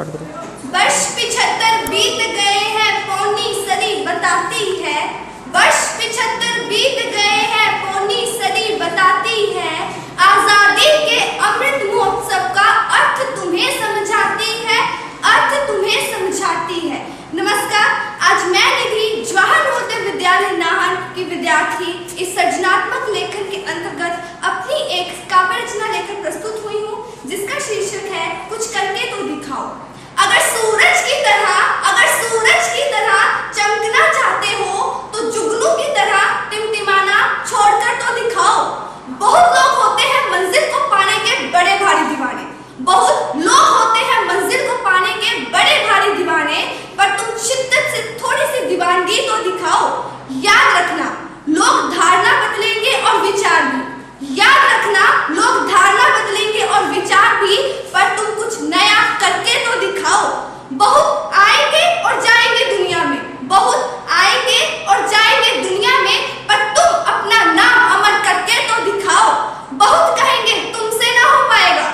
Start करो। वर्ष 75 बीत गए हैं, पौनी सदी बताती है। वर्ष 75 बीत गए हैं, पौनी सदी बताती है। आजादी के अमृत महोत्सव का अर्थ तुम्हें समझाती है, अर्थ तुम्हें समझाती है। नमस्कार, आज मैं निधि जवाहर नवोदय विद्यालय नाहन की विद्यार्थी इस सृजनात्मक लेखन के अंतर्गत अपनी एक काव्य रचना लेकर प्रस्तुत हुई हूँ, जिसका शीर्षक है कुछ करके तो दिखाओ। अगर सूरज की तरह चमकना चाहते हो तो जुगनू की तरह टिमटिमाना छोड़कर तो दिखाओ। बहुत लोग होते हैं मंजिल को पाने के बड़े भारी दीवाने, बहुत लोग होते हैं मंजिल को पाने के बड़े भारी दीवाने, पर तुम शिद्दत से थोड़ी सी दीवानगी तो दिखाओ। याद रखना लोग धारणा बदलेंगे और विचार भी, याद रखना लोग धारणा बदलेंगे और विचार भी, पर तुम कुछ नया करके तो दिखाओ। बहुत आएंगे और जाएंगे दुनिया में, बहुत आएंगे और जाएंगे दुनिया में, पर तुम अपना नाम अमर करके तो दिखाओ। बहुत कहेंगे तुमसे ना हो पाएगा,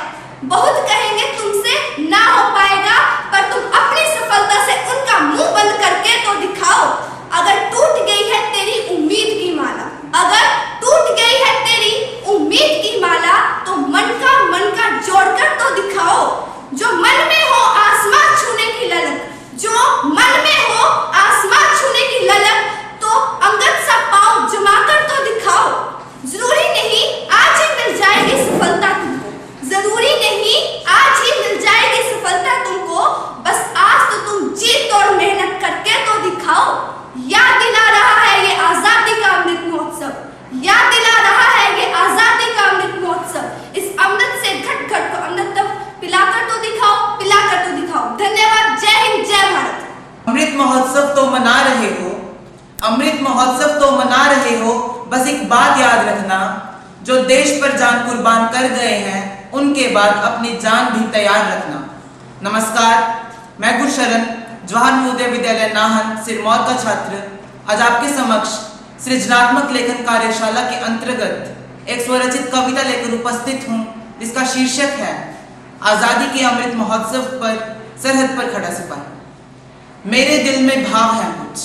बहुत कहेंगे तुमसे ना हो पाएगा, पर तुम अपनी सफलता से उनका मुंह बंद करके तो दिखाओ। अगर टूट गई है तेरी उम्मीद की माला, अगर टूट गई है तेरी उम्मीद की माला, तो मन का जोड़कर तो दिखाओ। जो मन में हो आसमान छूने की ललक, जो मन में हो आसमान छूने की ललक, तो अंगद सा पांव जमाकर तो दिखाओ। जरूरी नहीं आज ही मिल जाएगी सफलता तुमको, जरूरी नहीं आज ही मिल जाएगी सफलता तुमको, बस आज तो तुम जी तोड़ मेहनत करके तो दिखाओ। याद दिला रहा है ये आजादी का अमृत महोत्सव, याद दिला रहा है ये आजादी का अमृत महोत्सव। इस अमृत से घट घट को अमृत तक पिलाकर तो दिखाओ, पिलाकर तो दिखाओ। धन्यवाद। जय हिंद, जय भारत। अमृत महोत्सव तो मना रहे हो, अमृत महोत्सव तो मना रहे हो, बस एक बात याद रखना, जो देश पर जान कुर्बान कर गए हैं उनके बाद अपनी जान भी तैयार रखना। नमस्कार, मैं गुरशरण जवाहर नवोदय विद्यालय नाहन सिरमौर का छात्र आज आपके समक्ष सृजनात्मक लेखन कार्यशाला के अंतर्गत एक स्वरचित कविता लेकर उपस्थित हूँ, जिसका शीर्षक है आजादी के अमृत महोत्सव पर सरहद पर खड़ा सिपाही। मेरे दिल में भाव है कुछ,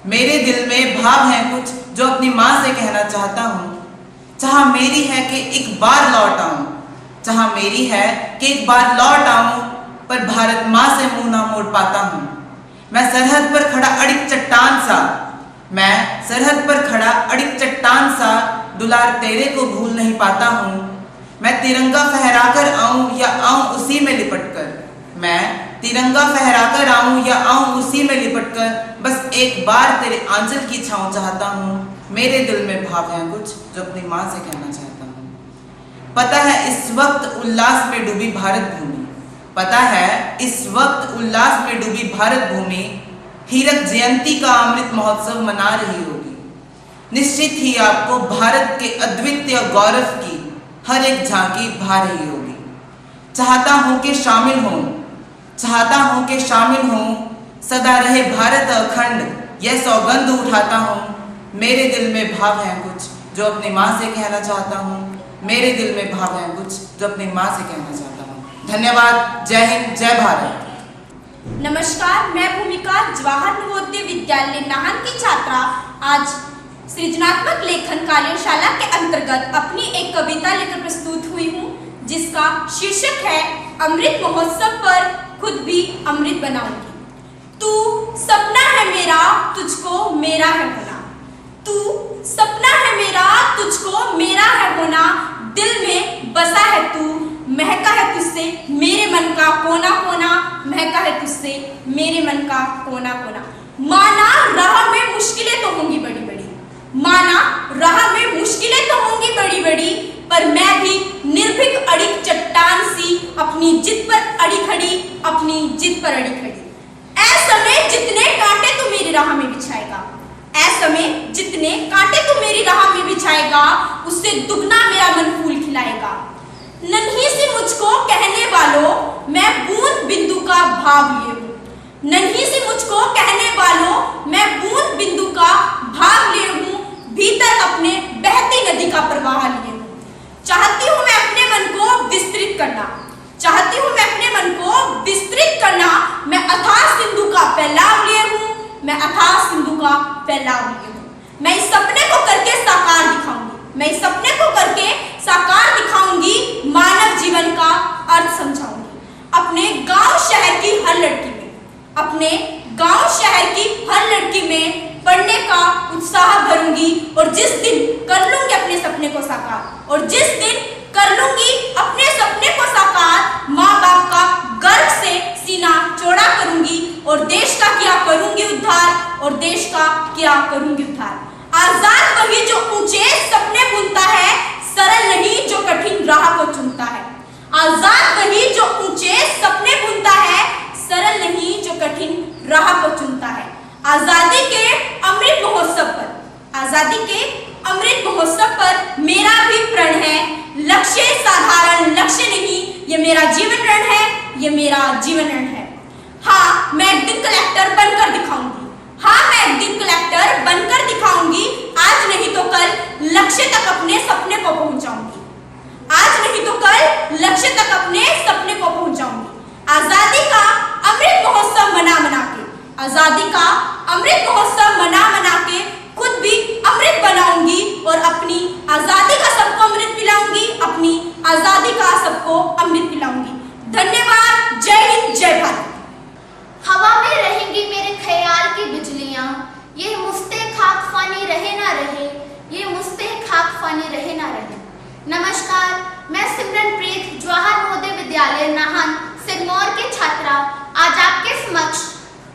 मेरे दिल में भाव है कुछ, जो अपनी माँ से कहना चाहता हूँ। चाह मेरी है कि एक बार लौट आऊं, चाह मेरी है कि एक बार लौट आऊं, पर भारत माँ से मुंह ना मोड़ पाता हूँ। मैं सरहद पर खड़ा अड़िग चट्टान सा, मैं सरहद पर खड़ा अड़िग चट्टान सा, दुलार तेरे को भूल नहीं पाता हूँ। मैं तिरंगा फहराकर आऊं या आऊं उसी में लिपटकर, मैं तिरंगा फहराकर आऊं या आऊं उसी में लिपटकर, बस एक बार तेरे आंचल की छांव चाहता हूं। मेरे दिल में भाव है कुछ, जो अपनी माँ से कहना चाहता हूं। पता है इस वक्त उल्लास में डूबी भारत भूमि, पता है इस वक्त उल्लास में डूबी भारत भूमि हीरक जयंती का अमृत महोत्सव मना रही होगी। निश्चित ही आपको भारत के अद्वितीय गौरव की हर एक झांकी भा रही होगी। चाहता हूं कि शामिल हों, चाहता हूं कि शामिल हों, सदा रहे भारत अखंड, यह सौगंध उठाता हूं। मेरे दिल में भाव है कुछ, जो अपनी माँ से कहना चाहता हूं। मेरे दिल में भाव है कुछ, जो अपनी माँ से कहना चाहता हूं। धन्यवाद। जय हिंद, जय भारत। नमस्कार, मैं भूमिका जवाहर नवोदय विद्यालय नाहन की छात्रा आज सृजनात्मक लेखन कार्यशाला के अंतर्गत अपनी एक कविता लेकर प्रस्तुत हुई हूँ, जिसका शीर्षक है अमृत महोत्सव पर खुद भी अमृत बनाऊंगी। तू सपना है मेरा, तुझको मेरा है होना, तू सपना है मेरा, तुझको मेरा है होना, दिल में बसा है तू, महका है तुझसे मेरे मन का कोना कोना, महका है तुझसे मेरे मन का कोना कोना। माना राह में मुश्किलें तो होंगी बड़ी बड़ी, माना राह में मुश्किलें तो होंगी बड़ी बड़ी, पर मैं भी निर्भीक अड़िग चट्टान सी, अपनी जिद पर अड़ी खड़ी, अपनी जिद पर अड़ी खड़ी। ऐसे में जितने कांटे तू मेरी राह में बिछाएगा, ऐसे में जितने कांटे तू मेरी राह में बिछाएगा, उससे दुगना मेरा मन फूल खिलाएगा। नन्ही सी मुझको कहने वालों, मैं बूंद बिंदु का भाव लिए हूँ, नन्ही सी मुझको कहने वालों, मैं बूंद बिंदु का भाव लिए हूँ, भीतर अपने बहती नदी का प्रवाह लिए हूँ। चाहती हूँ मैं अपने मन को विस्तृत करना, चाहती हूँ मैं अपने मन को विस्तृत करना, फैला रही हूँ। मैं इस सपने को करके साकार दिखाऊंगी। मैं इस सपने को करके साकार दिखाऊंगी, मानव जीवन का अर्थ समझाऊंगी। अपने गांव शहर की हर लड़की में, अपने गांव शहर की हर लड़की में पढ़ने का उत्साह भरूंगी। और जिस दिन कर लूंगी अपने सपने को साकार, और जिस दिन कर लूंगी अपने सपने को साकार, माँ बाप का गर्व से सीना चौड़ा करूंगी और देश का किया करूंगी उद्धार, और देश का किया करूंगी उद्धार। आजाद वही जो ऊंचे सपने बुनता है, सरल नहीं जो कठिन राह को चुनता है। आजाद वही जो ऊंचे सपने बुनता है, सरल नहीं जो कठिन राह को चुनता है। आजादी के अमृत महोत्सव पर, आजादी के अमृत महोत्सव पर मेरा भी प्रण है। लक्ष्य साधारण लक्ष्य नहीं, ये मेरा जीवन रण है, ये मेरा जीवन रण है। हाँ, मैं एक दिन कलेक्टर बनकर दिखाऊंगी। हाँ, मैं एक दिन कलेक्टर बनकर दिखाऊंगी। आज नहीं तो कल लक्ष्य तक अपने सपने को पहुंचाऊंगी। आज नहीं तो कल लक्ष्य तक अपने सपने को पहुंचाऊंगी। आजादी का अमृत महोत्सव मना मना के, आजादी का अमृत महोत्सव मना मना के खुद भी अमृत बनाऊंगी और अपनी आजादी का सबको अमृत पिलाऊंगी, अपनी आजादी का सबको अमृत पिलाऊंगी। धन्यवाद। जय हिंद, जय भारत। हवा में रहेंगी मेरे ख्याल की बिजलियां, ये मुस्ते खाक फानी रहे ना रहे, ये मुस्ते खाक फानी रहे ना रहे। नमस्कार, मैं सिमरनप्रीत जवाहर नवोदय विद्यालय नाहन सिरमौर की छात्रा आज आपके समक्ष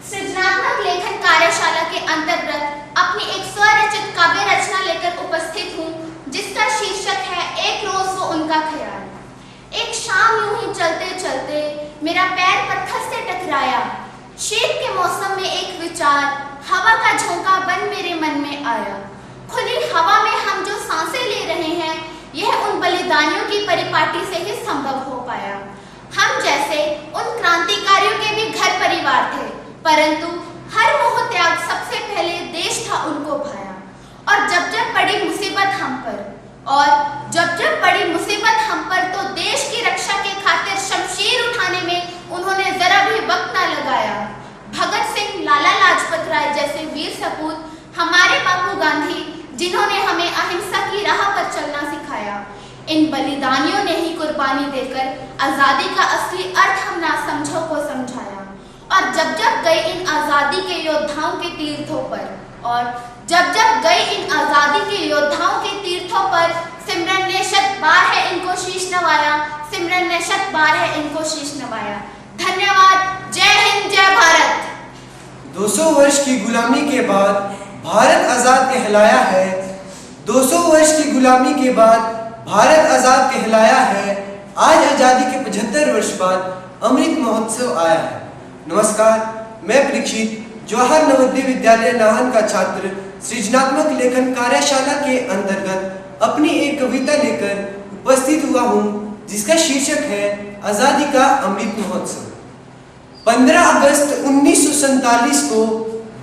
सृजनात्मक लेखन कार्यशाला के अंतर्गत अपनी एक स्वरचित काव्य रचना लेकर उपस्थित हूँ, जिसका शीर्षक है एक रोज वो उनका ख्याल। एक शाम यूं ही चलते चलते मेरा पैर पत्थर से टकराया। शीत के मौसम में एक विचार हवा का झोंका बन मेरे मन में आया। खुली हवा में हम जो सांसें ले रहे हैं, यह उन बलिदानियों की परिपाटी से ही संभव हो पाया। हम जैसे उन क्रांतिकारियों के भी घर परिवार थे, परंतु हर मोह त्याग सबसे पहले देश था उनको भाया। और जब जब पड़ी मुसीबत हम पर, और जब जब पड़ी मुसीबत हम पर, तो देश की रक्षा के खातिर शमशीर उठाने में उन्होंने जरा भी वक्त न लगाया। भगत सिंह, लाला लाजपत राय जैसे वीर सपूत, हमारे बापू गांधी, जिन्होंने हमें अहिंसा की राह पर चलना सिखाया। इन बलिदानियों ने ही कुर्बानी देकर आजादी का असली अर्थ हम ना समझो को समझाया। और जब जब गई इन आजादी के योद्धाओं के तीर्थों पर, और जब जब गई इन आजादी के योद्धाओं के तीर्थों पर, सिमरन ने शत बार है इनको शीश नवाया, सिमरन ने शत बार है इनको शीश नवाया। धन्यवाद। जय हिंद, जय भारत। 200 वर्ष की गुलामी के बाद भारत आजाद कहलाया है। 200 वर्ष की गुलामी के बाद भारत आजाद कहलाया है। आज आजादी के 75 वर्ष बाद अमृत महोत्सव आया है। नमस्कार, मैं परीक्षित जवाहर नवोदय विद्यालय नाहन का छात्र सृजनात्मक लेखन कार्यशाला के अंतर्गत अपनी एक कविता लेकर उपस्थित हुआ हूँ, जिसका शीर्षक है आजादी का अमृत महोत्सव। 15 अगस्त 1947 को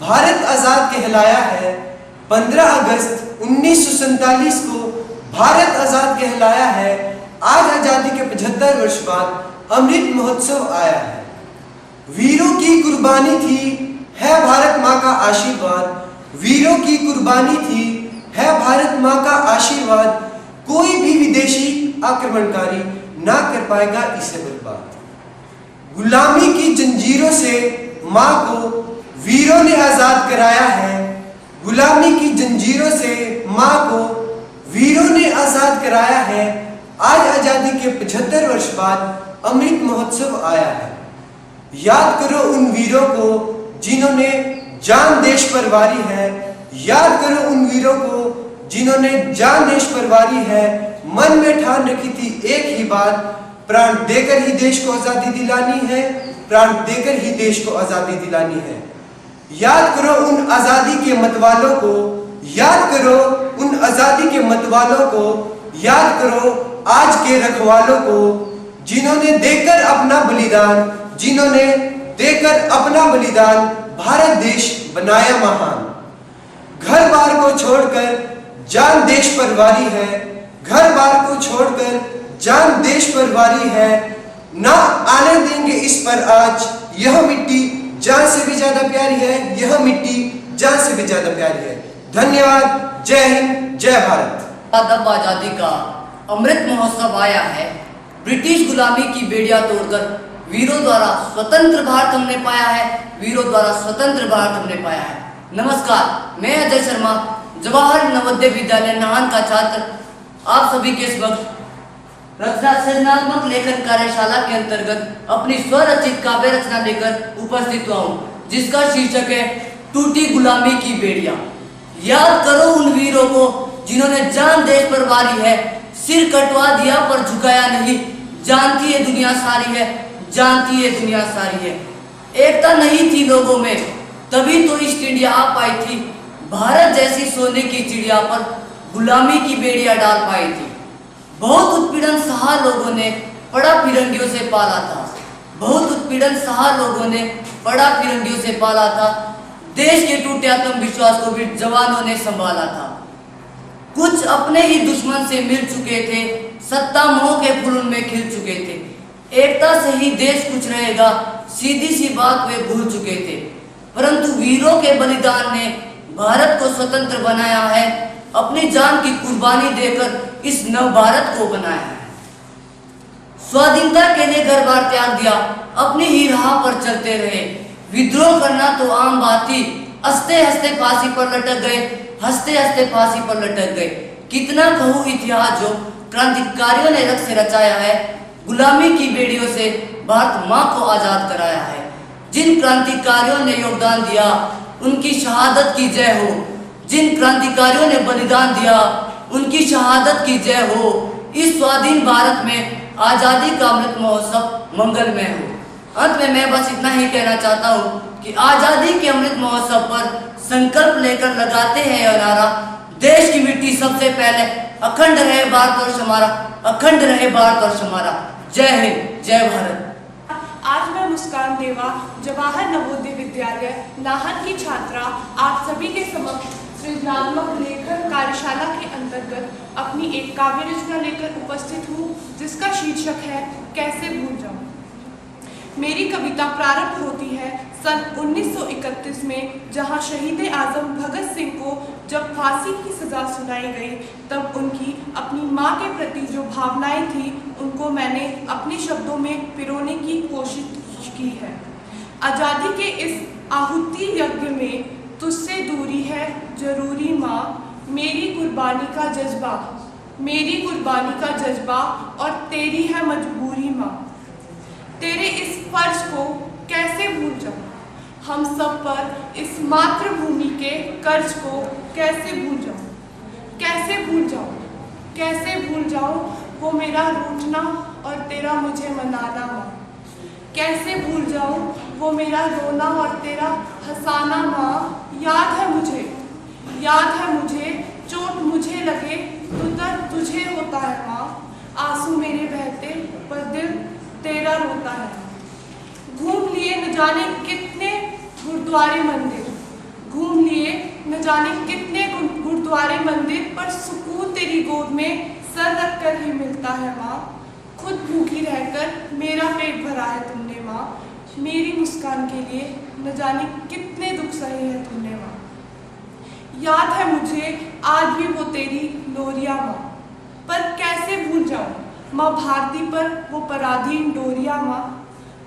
भारत आजाद कहलाया है। 15 अगस्त 1947 को भारत आजाद कहलाया है। आज आजादी के 75 वर्ष बाद अमृत महोत्सव आया है। वीरों की कुर्बानी थी, है भारत माँ का आशीर्वाद। वीरों की कुर्बानी थी, है भारत माँ का आशीर्वाद। कोई भी विदेशी आक्रमणकारी ना कर पाएगा इसे बर्बाद। गुलामी की जंजीरों से माँ को वीरों ने आजाद कराया है। गुलामी की जंजीरों से माँ को वीरों ने आजाद कराया है। आज आजादी के 75 वर्ष बाद अमृत महोत्सव आया है। याद करो उन वीरों को जिन्होंने जान देश पर वारी है। याद करो उन वीरों को जिन्होंने जान देश पर वारी है। मन में ठान रखी थी एक ही बात, प्राण देकर ही देश को आजादी दिलानी है। प्राण देकर ही देश को आजादी दिलानी है। याद करो उन आजादी के मतवालों को। याद करो उन आजादी के मतवालों को। याद करो आज के रखवालों को, जिन्होंने देकर अपना बलिदान, जिन्होंने देकर अपना बलिदान भारत देश बनाया महान। घर बार को छोड़कर जान देश पर वारी है। घर बार को छोड़कर जान देश पर वारी है। ना आने देंगे इस पर आज, यह मिट्टी जान से भी ज्यादा प्यारी है। यह मिट्टी जान से भी ज्यादा प्यारी है। धन्यवाद। जय हिंद, जय भारत। अब आजादी का अमृत महोत्सव आया है। ब्रिटिश गुलामी की बेड़ियां तोड़कर वीरों द्वारा स्वतंत्र भारत हमने पाया है। वीरों द्वारा स्वतंत्र भारत हमने पाया है। नमस्कार, मैं अजय शर्मा, जवाहर नवोदय विद्यालय नाहन का छात्र, आप सभी के इस वक्त रचना सृजनात्मक लेखन कार्यशाला के अंतर्गत अपनी स्वरचित काव्य रचना लेकर उपस्थित हुआ हूँ, जिसका शीर्षक है टूटी गुलामी की बेड़ियां। याद करो उन वीरों को जिन्होंने जान देश पर वारी है, सिर कटवा दिया पर झुकाया नहीं। जानती है दुनिया सारी है, जानती है दुनिया सारी है। एकता नहीं थी लोगों में, तभी तो ईस्ट इंडिया आ पाई थी। भारत जैसी सोने की चिड़िया पर गुलामी की बेड़ियां डाल पाई थी। बहुत उत्पीड़न सहा लोगों ने, पड़ा फिरंगियों से पाला था। बहुत उत्पीड़न सहा लोगों ने, पड़ा फिरंगियों से पाला था। देश के टूटे आत्मविश्वास को भी जवानों ने संभाला था। कुछ अपने ही दुश्मन से मिल चुके थे, सत्ता मोह के फूल में खिल चुके थे। एकता से ही देश कुछ रहेगा, सीधी सी बात वे भूल चुके थे। परंतु वीरों के बलिदान ने भारत को स्वतंत्र बनाया है। अपनी जान की कुर्बानी देकर इस नव भारत को बनाया है। स्वाधीनता के लिए घर बार त्याग दिया, अपनी ही राह पर चलते रहे। विद्रोह करना तो आम बात थी, हंसते हंसते फांसी पर लटक गए, हंसते हंसते फांसी पर लटक गए। कितना कहूँ इतिहास जो क्रांतिकारियों ने रक्त से रचाया है, गुलामी की बेड़ियों से भारत माँ को आजाद कराया है। जिन क्रांतिकारियों ने योगदान दिया, उनकी शहादत की जय हो। जिन क्रांतिकारियों ने बलिदान दिया, उनकी शहादत की जय हो। इस स्वाधीन भारत में आजादी का अमृत महोत्सव मंगलमय हो। अंत में मैं बस इतना ही कहना चाहता हूँ कि आजादी के अमृत महोत्सव पर संकल्प लेकर लगाते हैं यह नारा, देश की मिट्टी सबसे पहले, अखंड रहे भारत वर्ष हमारा, अखंड रहे भारत वर्ष हमारा। जय हिंद, जय भारत। आज मैं मुस्कान देवा, जवाहर नवोदय विद्यालय नाहन की छात्रा, आप सभी के समक्ष सृजनात्मक लेखन कार्यशाला के अंतर्गत अपनी एक काव्य रचना लेकर उपस्थित हूँ, जिसका शीर्षक है कैसे भूल जाऊं। मेरी कविता प्रारंभ होती है सन 1931 में, जहां शहीद आजम भगत सिंह को जब फांसी की सजा सुनाई गई, तब उनकी अपनी मां के प्रति जो भावनाएं थी, उनको मैंने अपने शब्दों में पिरोने की कोशिश की है। आज़ादी के इस आहुति यज्ञ में तुझसे दूरी है जरूरी माँ, मेरी कुर्बानी का जज्बा, मेरी कुर्बानी का जज्बा और तेरी है मजबूरी माँ। तेरे इस फर्ज को कैसे भूल जाऊं, हम सब पर इस मातृभूमि के कर्ज को कैसे भूल जाऊं, कैसे भूल जाऊं, कैसे भूल जाऊं वो मेरा रूठना और तेरा मुझे मनाना माँ। कैसे भूल जाऊं वो मेरा रोना और तेरा हंसाना माँ। याद है मुझे चोट मुझे लगे तो दर्द तुझे होता है माँ। आंसू मेरे बहते पर दिल तेरा रोता है। घूम लिए न जाने कितने गुरुद्वारे मंदिर, घूम लिए न जाने कितने गुरुद्वारे मंदिर, पर सुकून तेरी गोद में सर रख कर ही मिलता है माँ। खुद भूखी रहकर मेरा पेट भरा है तुमने माँ। मेरी मुस्कान के लिए न जाने कितने दुख सहे हैं तुमने माँ। याद है मुझे आज भी वो तेरी लोरिया माँ, पर कैसे भूल जाऊं माँ भारती पर वो पराधीन डोरिया माँ।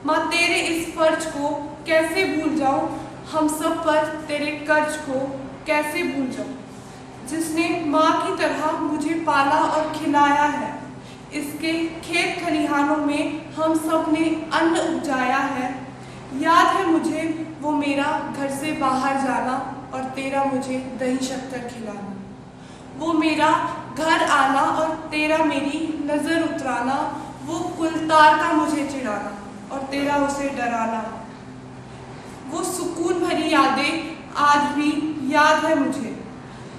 माँ तेरे इस फर्ज को कैसे भूल जाऊं, हम सब पर तेरे कर्ज को कैसे भूल जाऊं, जिसने माँ की तरह मुझे पाला और खिलाया है। इसके खेत खलिहानों में हम सब ने अन्न उपजाया है। याद है मुझे वो मेरा घर से बाहर जाना और तेरा मुझे दही शक्कर खिलाना, वो मेरा घर आना और तेरा मेरी नज़र उतराना, वो गुलतार का मुझे चिढ़ाना और तेरा उसे डराना। वो सुकून भरी यादें आज भी याद है मुझे।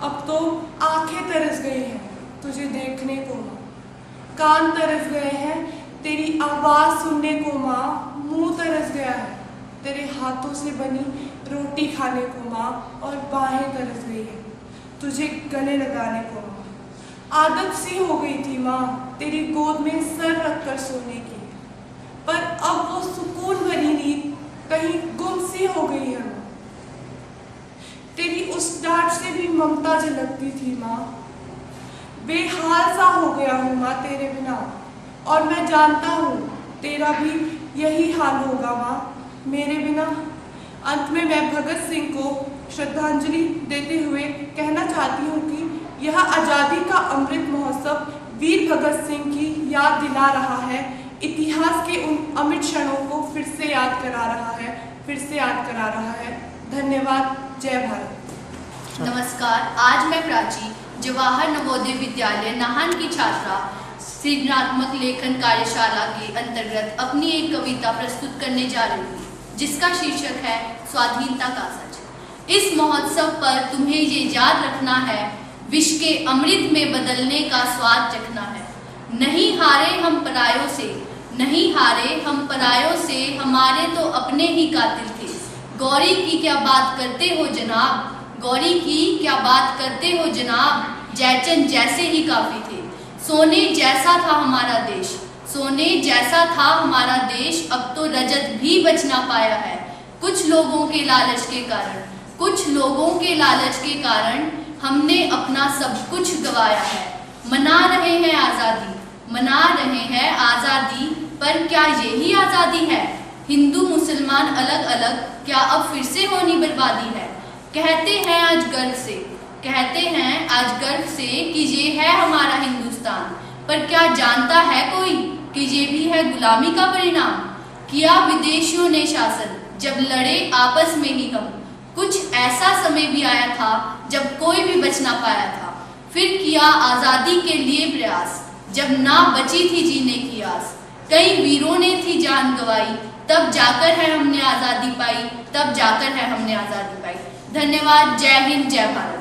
अब तो आंखें तरस गई हैं तुझे देखने को माँ, कान तरस गए हैं तेरी आवाज़ सुनने को माँ, मुंह तरस गया है तेरे हाथों से बनी रोटी खाने को माँ, और बाहें तरस गई है तुझे गले लगाने को माँ। आदत सी हो गई थी माँ तेरी गोद में सर रखकर सोने की, पर अब वो सुकून भरी नींद कहीं गुम सी हो गई है माँ। तेरी उस डांट से भी ममता झलकती थी माँ। बेहाल सा हो गया हूँ माँ तेरे बिना, और मैं जानता हूँ तेरा भी यही हाल होगा माँ मेरे बिना। अंत में मैं भगत सिंह को श्रद्धांजलि देते हुए कहना चाहती हूँ कि यह आज़ादी का अमृत महोत्सव वीर भगत सिंह की याद दिला रहा है, इतिहास के उन अमृत क्षणों को फिर से याद करा रहा है। धन्यवाद। जय भारत। नमस्कार, आज मैं प्राची जवाहर नवोदय विद्यालय नाहन की छात्रा सृजनात्मक लेखन कार्यशाला के अंतर्गत अपनी एक कविता प्रस्तुत करने जा रही हूँ, जिसका शीर्षक है स्वाधीनता का सच। इस महोत्सव पर तुम्हें ये याद रखना है, विश्व के अमृत में बदलने का स्वाद चखना है। नहीं हारे हम परायों से, नहीं हारे हम परायों से, हमारे तो अपने ही कातिल थे। गौरी की क्या बात करते हो जनाब, गौरी की क्या बात करते हो जनाब, जयचंद जैसे ही काफी थे। सोने जैसा था हमारा देश, सोने जैसा था हमारा देश, अब तो रजत भी बच ना पाया है। कुछ लोगों के लालच के कारण, कुछ लोगों के लालच के कारण हमने अपना सब कुछ गवाया है। मना रहे हैं आज़ादी, मना रहे हैं आज़ादी, पर क्या यही आज़ादी है? हिंदू मुसलमान अलग अलग, क्या अब फिर से होनी बर्बादी है? कहते हैं आज गर्व से, कहते हैं आज गर्व से कि ये है हमारा हिंदुस्तान, पर क्या जानता है कोई कि ये भी है गुलामी का परिणाम? किया विदेशियों ने शासन, जब लड़े आपस में ही हम। कुछ ऐसा समय भी आया था जब कोई भी बच ना पाया था। फिर किया आज़ादी के लिए प्रयास, जब ना बची थी जीने की आस। कई वीरों ने थी जान गंवाई, तब जाकर है हमने आज़ादी पाई, तब जाकर है हमने आज़ादी पाई। धन्यवाद। जय हिंद, जय भारत।